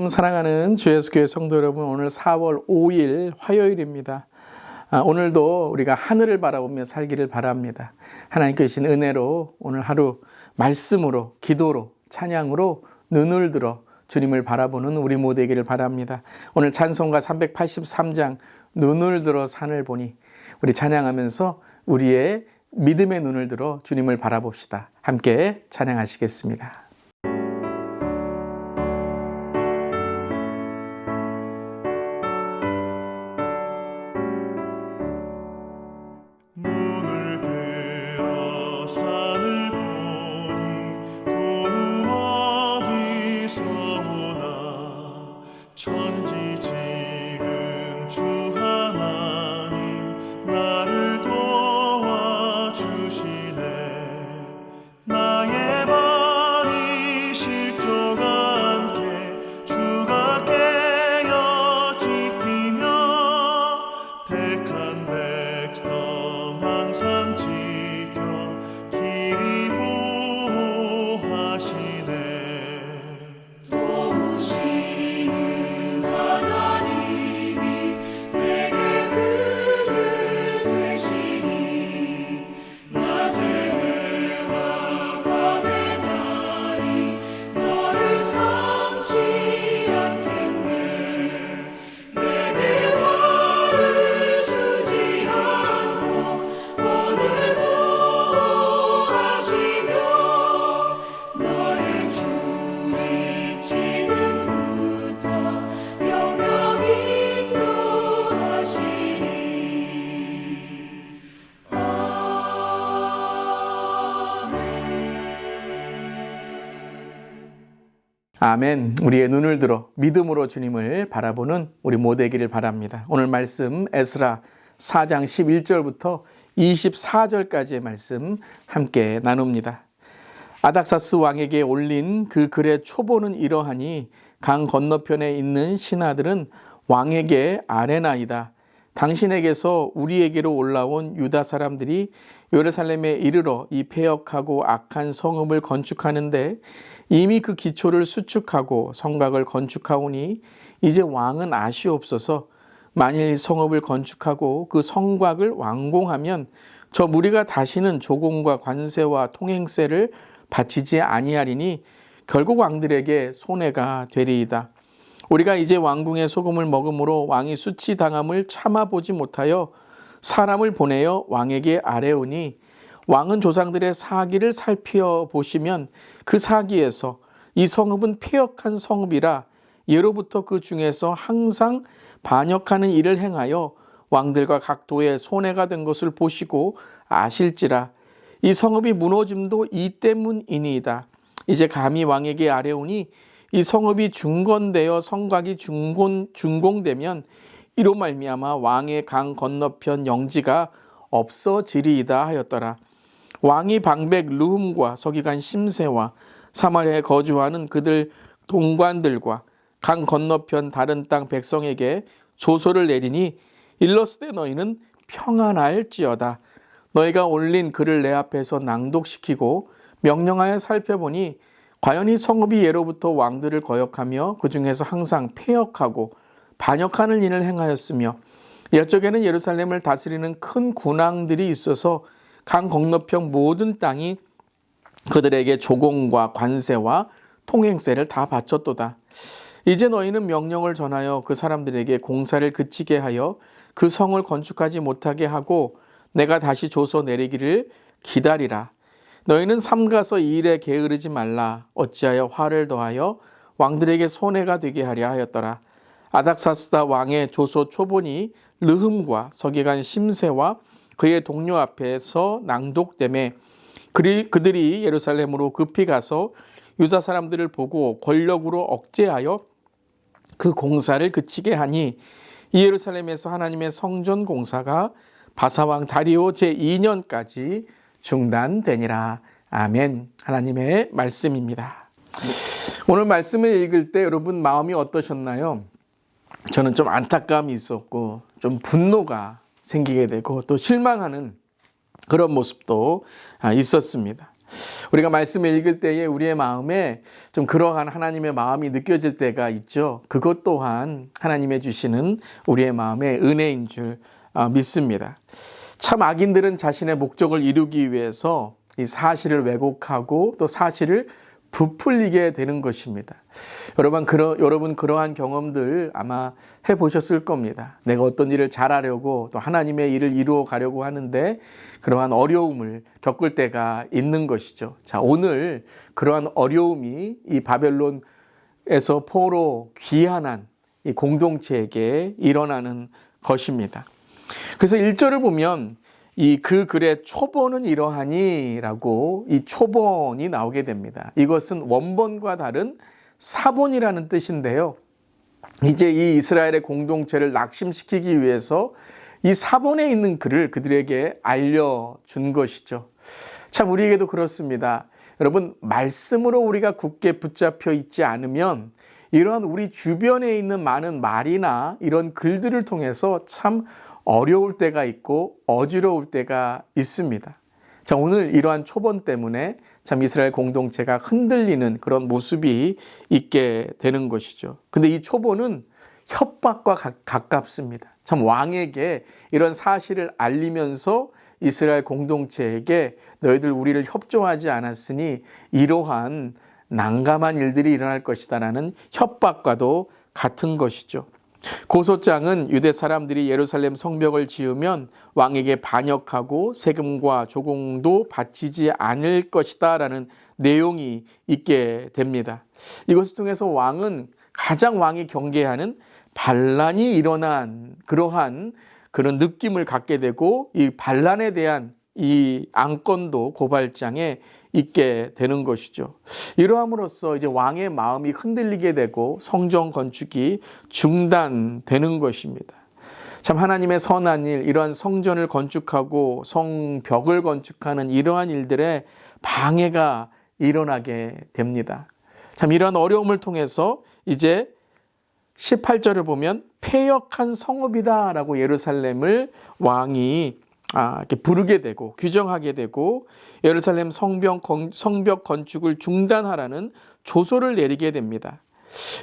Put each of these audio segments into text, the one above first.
샬롬. 사랑하는 주 예수교회 성도 여러분, 오늘 4월 5일 화요일입니다. 오늘도 우리가 하늘을 바라보며 살기를 바랍니다. 하나님께 주신 은혜로 오늘 하루 말씀으로, 기도로, 찬양으로 눈을 들어 주님을 바라보는 우리 모두 되기를 바랍니다. 오늘 찬송가 383장 눈을 들어 산을 보니, 우리 찬양하면서 우리의 믿음의 눈을 들어 주님을 바라봅시다. 함께 찬양하시겠습니다. 아멘. 우리의 눈을 들어 믿음으로 주님을 바라보는 우리 모두 되기를 바랍니다. 오늘 말씀 에스라 4장 11절부터 24절까지의 말씀 함께 나눕니다. 아닥사스 왕에게 올린 그 글의 초보는 이러하니, 강 건너편에 있는 신하들은 왕에게 아뢰나이다. 당신에게서 우리에게로 올라온 유다 사람들이 예루살렘에 이르러 이 패역하고 악한 성읍을 건축하는데 이미 그 기초를 수축하고 성곽을 건축하오니 이제 왕은 아시옵소서. 만일 성읍을 건축하고 그 성곽을 완공하면 저 무리가 다시는 조공과 관세와 통행세를 바치지 아니하리니 결국 왕들에게 손해가 되리이다. 우리가 이제 왕궁의 소금을 먹음으로 왕이 수치당함을 참아보지 못하여 사람을 보내어 왕에게 아뢰오니, 왕은 조상들의 사기를 살펴보시면 그 사기에서 이 성읍은 패역한 성읍이라 예로부터 그 중에서 항상 반역하는 일을 행하여 왕들과 각 도에 손해가 된 것을 보시고 아실지라. 이 성읍이 무너짐도 이 때문이니이다. 이제 감히 왕에게 아뢰오니 이 성읍이 중건되어 성곽이 준공되면 이로 말미암아 왕의 강 건너편 영지가 없어지리이다 하였더라. 왕이 방백 르훔과 서기관 심세와 사마리아에 거주하는 그들 동관들과 강 건너편 다른 땅 백성에게 조서를 내리니, 일렀을 때 너희는 평안할지어다. 너희가 올린 글을 내 앞에서 낭독시키고 명령하여 살펴보니 과연 이 성읍이 예로부터 왕들을 거역하며 그 중에서 항상 패역하고 반역하는 일을 행하였으며, 옛적에는 예루살렘을 다스리는 큰 군왕들이 있어서 강 건너편 모든 땅이 그들에게 조공과 관세와 통행세를 다 바쳤도다. 이제 너희는 명령을 전하여 그 사람들에게 공사를 그치게 하여 그 성을 건축하지 못하게 하고 내가 다시 조서 내리기를 기다리라. 너희는 삼가서 이 일에 게으르지 말라. 어찌하여 화를 더하여 왕들에게 손해가 되게 하랴 하였더라. 아닥사스다 왕의 조서 초본이 르흠과 서기관 심세와 그의 동료 앞에서 낭독되매 그들이 예루살렘으로 급히 가서 유다 사람들을 보고 권력으로 억제하여 그 공사를 그치게 하니, 이 예루살렘에서 하나님의 성전 공사가 바사왕 다리오 제2년까지 중단되니라. 아멘. 하나님의 말씀입니다. 오늘 말씀을 읽을 때 여러분 마음이 어떠셨나요? 저는 좀 안타까움이 있었고 좀 분노가 생기게 되고 또 실망하는 그런 모습도 있었습니다. 우리가 말씀을 읽을 때에 우리의 마음에 좀 그러한 하나님의 마음이 느껴질 때가 있죠. 그것 또한 하나님의 주시는 우리의 마음의 은혜인 줄 믿습니다. 참 악인들은 자신의 목적을 이루기 위해서 이 사실을 왜곡하고 또 사실을 부풀리게 되는 것입니다. 여러분 그러한 경험들 아마 해보셨을 겁니다. 내가 어떤 일을 잘하려고 또 하나님의 일을 이루어 가려고 하는데 그러한 어려움을 겪을 때가 있는 것이죠. 자, 오늘 그러한 어려움이 이 바벨론에서 포로 귀환한 이 공동체에게 일어나는 것입니다. 그래서 1절을 보면 그 글의 초본은 이러하니라고 이 초본이 나오게 됩니다. 이것은 원본과 다른 사본이라는 뜻인데요. 이제 이 이스라엘의 공동체를 낙심시키기 위해서 이 사본에 있는 글을 그들에게 알려준 것이죠. 참 우리에게도 그렇습니다. 여러분, 말씀으로 우리가 굳게 붙잡혀 있지 않으면 이러한 우리 주변에 있는 많은 말이나 이런 글들을 통해서 참 어려울 때가 있고 어지러울 때가 있습니다. 자, 오늘 이러한 초본 때문에 참 이스라엘 공동체가 흔들리는 그런 모습이 있게 되는 것이죠. 근데 이 초본은 협박과 가깝습니다. 참 왕에게 이런 사실을 알리면서 이스라엘 공동체에게 너희들 우리를 협조하지 않았으니 이러한 난감한 일들이 일어날 것이다라는 협박과도 같은 것이죠. 고소장은 유대 사람들이 예루살렘 성벽을 지으면 왕에게 반역하고 세금과 조공도 바치지 않을 것이다 라는 내용이 있게 됩니다. 이것을 통해서 왕은 가장 왕이 경계하는 반란이 일어난 그러한 그런 느낌을 갖게 되고 이 반란에 대한 이 안건도 고발장에 있게 되는 것이죠. 이러함으로써 이제 왕의 마음이 흔들리게 되고 성전 건축이 중단되는 것입니다. 참 하나님의 선한 일, 이러한 성전을 건축하고 성벽을 건축하는 이러한 일들에 방해가 일어나게 됩니다. 참 이러한 어려움을 통해서 이제 18절을 보면 패역한 성읍이다라고 예루살렘을 왕이 이렇게 부르게 되고 규정하게 되고 예루살렘 성벽 건축을 중단하라는 조소를 내리게 됩니다.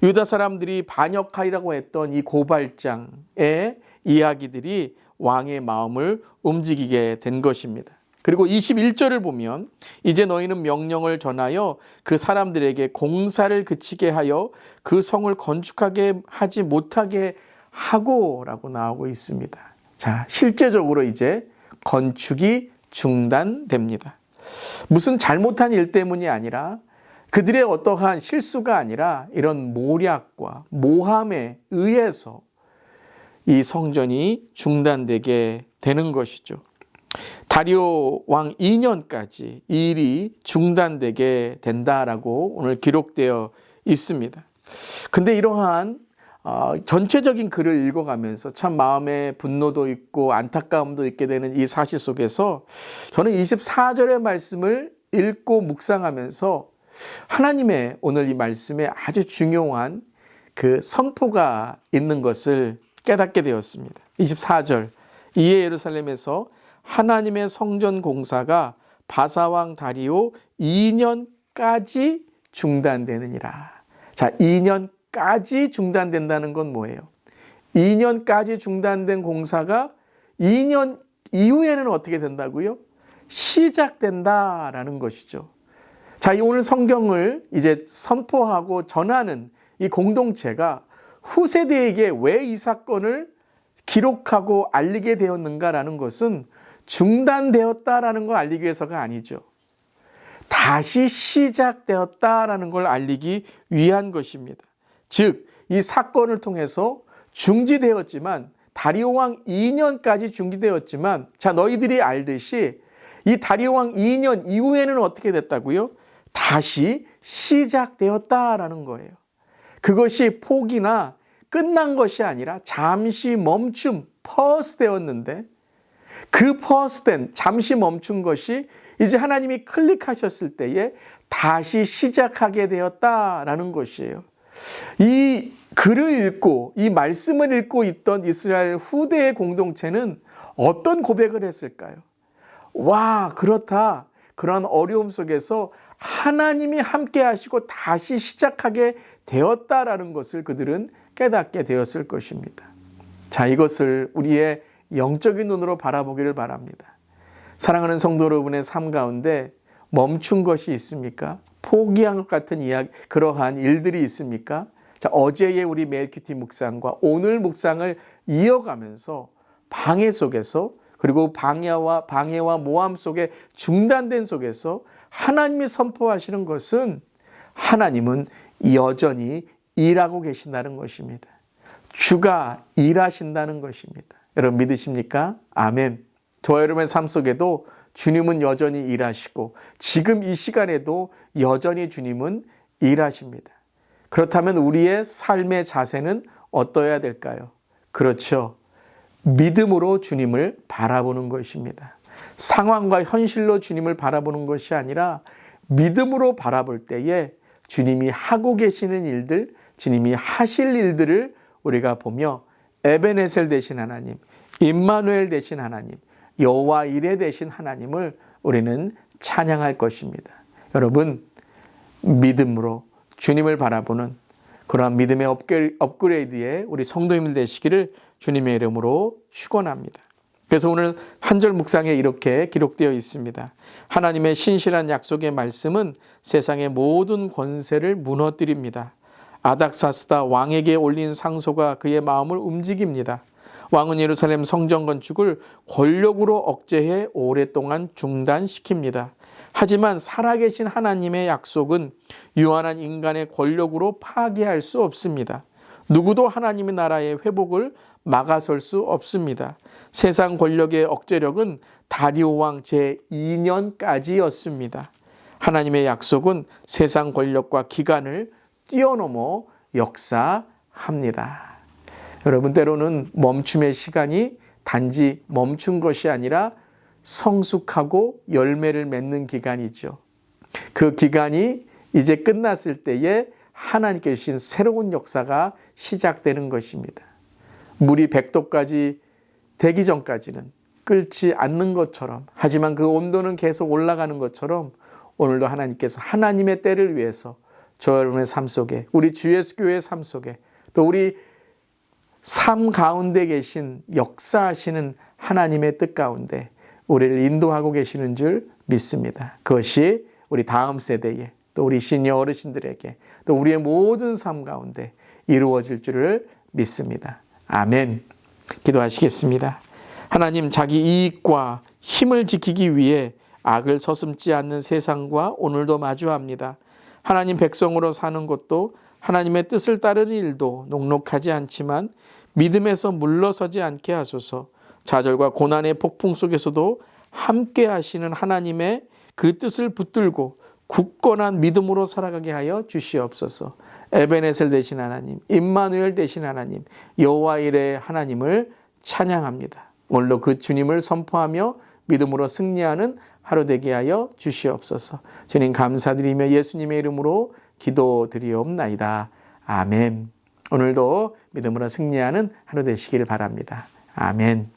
유다 사람들이 반역하리라고 했던 이 고발장의 이야기들이 왕의 마음을 움직이게 된 것입니다. 그리고 21절을 보면 이제 너희는 명령을 전하여 그 사람들에게 공사를 그치게 하여 그 성을 건축하게 하지 못하게 하고라고 나오고 있습니다. 자, 실제적으로 이제 건축이 중단됩니다. 무슨 잘못한 일 때문이 아니라 그들의 어떠한 실수가 아니라 이런 모략과 모함에 의해서 이 성전이 중단되게 되는 것이죠. 다리오 왕 2년까지 이 일이 중단되게 된다라고 오늘 기록되어 있습니다. 근데 이러한 전체적인 글을 읽어가면서 참 마음에 분노도 있고 안타까움도 있게 되는 이 사실 속에서 저는 24절의 말씀을 읽고 묵상하면서 하나님의 오늘 이 말씀에 아주 중요한 그 선포가 있는 것을 깨닫게 되었습니다. 24절, 이에 예루살렘에서 하나님의 성전 공사가 바사왕 다리오 2년까지 중단되느니라. 자, 2년까지 중단된다는 건 뭐예요? 2년까지 중단된 공사가 2년 이후에는 어떻게 된다고요? 시작된다라는 것이죠. 자, 이 오늘 성경을 이제 선포하고 전하는 이 공동체가 후세대에게 왜 이 사건을 기록하고 알리게 되었는가라는 것은 중단되었다라는 걸 알리기 위해서가 아니죠. 다시 시작되었다라는 걸 알리기 위한 것입니다. 즉, 이 사건을 통해서 중지되었지만 다리오 왕 2년까지 중지되었지만 자, 너희들이 알듯이 이 다리오 왕 2년 이후에는 어떻게 됐다고요? 다시 시작되었다라는 거예요. 그것이 포기나 끝난 것이 아니라 잠시 퍼스되었는데 그 퍼스된 잠시 멈춘 것이 이제 하나님이 클릭하셨을 때에 다시 시작하게 되었다라는 것이에요. 이 글을 읽고 이 말씀을 읽고 있던 이스라엘 후대의 공동체는 어떤 고백을 했을까요? 와, 그렇다. 그런 어려움 속에서 하나님이 함께 하시고 다시 시작하게 되었다라는 것을 그들은 깨닫게 되었을 것입니다. 자, 이것을 우리의 영적인 눈으로 바라보기를 바랍니다. 사랑하는 성도 여러분의 삶 가운데 멈춘 것이 있습니까? 포기한 것 같은 그러한 일들이 있습니까? 자, 어제의 우리 멜키티 묵상과 오늘 묵상을 이어가면서 방해 속에서, 그리고 방해와 모함 속에 중단된 속에서 하나님이 선포하시는 것은 하나님은 여전히 일하고 계신다는 것입니다. 주가 일하신다는 것입니다. 여러분 믿으십니까? 아멘. 저와 여러분의 삶 속에도 주님은 여전히 일하시고 지금 이 시간에도 여전히 주님은 일하십니다. 그렇다면 우리의 삶의 자세는 어떠해야 될까요? 그렇죠. 믿음으로 주님을 바라보는 것입니다. 상황과 현실로 주님을 바라보는 것이 아니라 믿음으로 바라볼 때에 주님이 하고 계시는 일들, 주님이 하실 일들을 우리가 보며 에베네셀 되신 하나님, 임마누엘 되신 하나님, 여호와 이레 되신 하나님을 우리는 찬양할 것입니다. 여러분, 믿음으로 주님을 바라보는 그러한 믿음의 업그레이드에 우리 성도님들 되시기를 주님의 이름으로 축원합니다. 그래서 오늘 한 절 묵상에 이렇게 기록되어 있습니다. 하나님의 신실한 약속의 말씀은 세상의 모든 권세를 무너뜨립니다. 아닥사스다 왕에게 올린 상소가 그의 마음을 움직입니다. 왕은 예루살렘 성전 건축을 권력으로 억제해 오랫동안 중단시킵니다. 하지만 살아계신 하나님의 약속은 유한한 인간의 권력으로 파괴할 수 없습니다. 누구도 하나님의 나라의 회복을 막아설 수 없습니다. 세상 권력의 억제력은 다리오 왕 제2년까지였습니다. 하나님의 약속은 세상 권력과 기간을 뛰어넘어 역사합니다. 여러분, 때로는 멈춤의 시간이 단지 멈춘 것이 아니라 성숙하고 열매를 맺는 기간이죠. 그 기간이 이제 끝났을 때에 하나님께 주신 새로운 역사가 시작되는 것입니다. 물이 100도까지 되기 전까지는 끓지 않는 것처럼, 하지만 그 온도는 계속 올라가는 것처럼 오늘도 하나님께서 하나님의 때를 위해서 저 여러분의 삶 속에, 우리 주 예수 교회의 삶 속에, 또 우리 삶 가운데 계신 역사하시는 하나님의 뜻 가운데 우리를 인도하고 계시는 줄 믿습니다. 그것이 우리 다음 세대에, 또 우리 시니어 어르신들에게, 또 우리의 모든 삶 가운데 이루어질 줄을 믿습니다. 아멘. 기도하시겠습니다. 하나님, 자기 이익과 힘을 지키기 위해 악을 서슴지 않는 세상과 오늘도 마주합니다. 하나님 백성으로 사는 것도, 하나님의 뜻을 따르는 일도 녹록하지 않지만 믿음에서 물러서지 않게 하소서. 좌절과 고난의 폭풍 속에서도 함께 하시는 하나님의 그 뜻을 붙들고 굳건한 믿음으로 살아가게 하여 주시옵소서. 에베네셀 되신 하나님, 임마누엘 되신 하나님, 여호와 이레 하나님을 찬양합니다. 오늘도 그 주님을 선포하며 믿음으로 승리하는 하루 되게 하여 주시옵소서. 주님 감사드리며 예수님의 이름으로 기도드리옵나이다. 아멘. 오늘도 믿음으로 승리하는 하루 되시기를 바랍니다. 아멘.